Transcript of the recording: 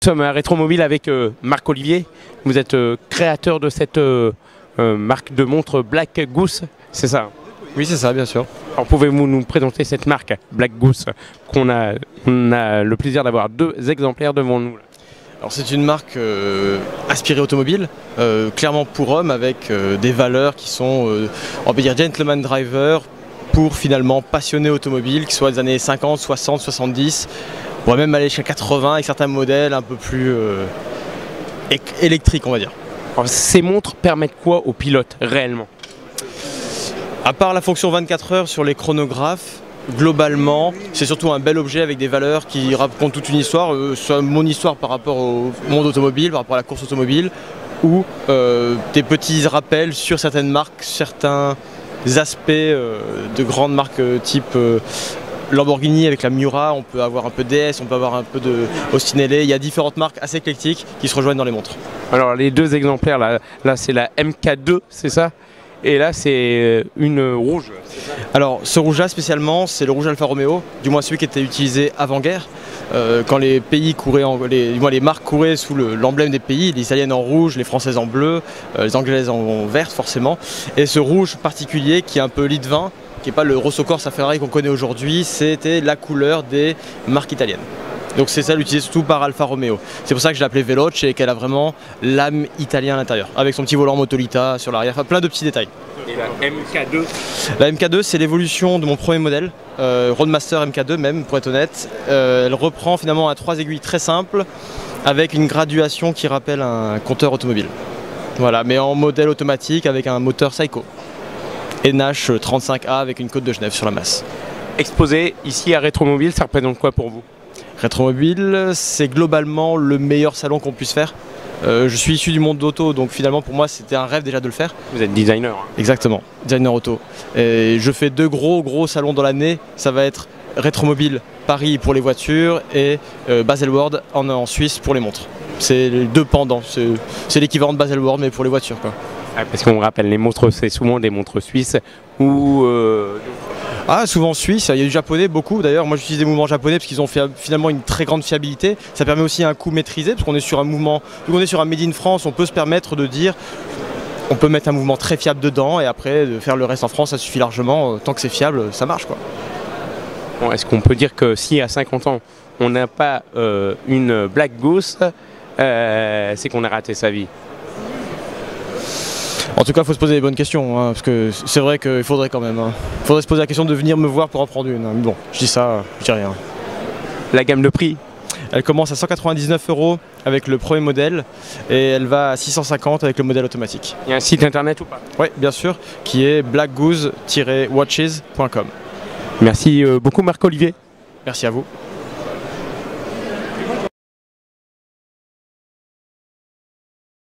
Nous sommes à Rétromobile avec Marc Olivier. Vous êtes créateur de cette marque de montre Black Goose, c'est ça? Oui, c'est ça, bien sûr. Alors pouvez-vous nous présenter cette marque Black Goose on a le plaisir d'avoir 2 exemplaires devant nous là. Alors c'est une marque aspirée automobile, clairement pour hommes, avec des valeurs qui sont, on peut dire, gentleman driver, pour finalement passionnés automobiles, qui soient des années 50, 60, 70, on va même aller jusqu'à 80 avec certains modèles un peu plus électriques, on va dire. Alors, ces montres permettent quoi aux pilotes réellement? À part la fonction 24 heures sur les chronographes, globalement, c'est surtout un bel objet avec des valeurs qui racontent toute une histoire, soit mon histoire par rapport au monde automobile, par rapport à la course automobile, ou des petits rappels sur certaines marques, certains aspects de grandes marques type Lamborghini avec la Miura, on peut avoir un peu DS, on peut avoir un peu de Austin LA, il y a différentes marques assez éclectiques qui se rejoignent dans les montres. Alors les 2 exemplaires, là c'est la MK2, c'est ça? Et là c'est une rouge. Alors ce rouge-là spécialement, c'est le rouge Alfa Romeo, du moins celui qui était utilisé avant-guerre. Quand les pays couraient, les marques couraient sous l'emblème des pays, les italiennes en rouge, les françaises en bleu, les anglaises en verte forcément. Et ce rouge particulier qui est un peu lit de vin, qui n'est pas le Rosso Corsa Ferrari qu'on connaît aujourd'hui, c'était la couleur des marques italiennes. Donc c'est ça l'utilisé surtout par Alfa Romeo. C'est pour ça que je l'ai appelée Veloce et qu'elle a vraiment l'âme italienne à l'intérieur, avec son petit volant Motolita sur l'arrière, enfin plein de petits détails. Et la MK2? La MK2 c'est l'évolution de mon premier modèle, Roadmaster MK2 même pour être honnête. Elle reprend finalement à 3 aiguilles très simples, avec une graduation qui rappelle un compteur automobile. Voilà, mais en modèle automatique avec un moteur Seiko. NH 35A avec une côte de Genève sur la masse. Exposé ici à Rétromobile, ça représente quoi pour vous? Rétromobile, c'est globalement le meilleur salon qu'on puisse faire. Je suis issu du monde d'auto, donc finalement pour moi c'était un rêve déjà de le faire. Vous êtes designer hein? Exactement, designer auto. Et je fais 2 gros salons dans l'année, ça va être Rétromobile Paris pour les voitures et Baselworld en Suisse pour les montres. C'est les 2 pendants, c'est l'équivalent de Baselworld mais pour les voitures quoi. Ah, parce qu'on rappelle, les montres, c'est souvent des montres suisses ou... Ah, souvent suisse, il y a du japonais, beaucoup d'ailleurs. Moi j'utilise des mouvements japonais parce qu'ils ont finalement une très grande fiabilité. Ça permet aussi un coût maîtrisé parce qu'on est sur un mouvement, vu qu'on est sur un Made in France, on peut se permettre de dire on peut mettre un mouvement très fiable dedans et après de faire le reste en France, ça suffit largement. Tant que c'est fiable, ça marche quoi. Bon, est-ce qu'on peut dire que si à 50 ans on n'a pas une Black Goose, c'est qu'on a raté sa vie? En tout cas, il faut se poser les bonnes questions, hein, parce que c'est vrai qu'il faudrait quand même. Il faudrait se poser la question de venir me voir pour en prendre une. Hein. Bon, je dis ça, je dis rien. La gamme de prix? Elle commence à 199 € avec le premier modèle et elle va à 650 avec le modèle automatique. Il y a un site internet ou pas? Oui, bien sûr, qui est blackgoose-watches.com. Merci beaucoup Marc Olivier. Merci à vous.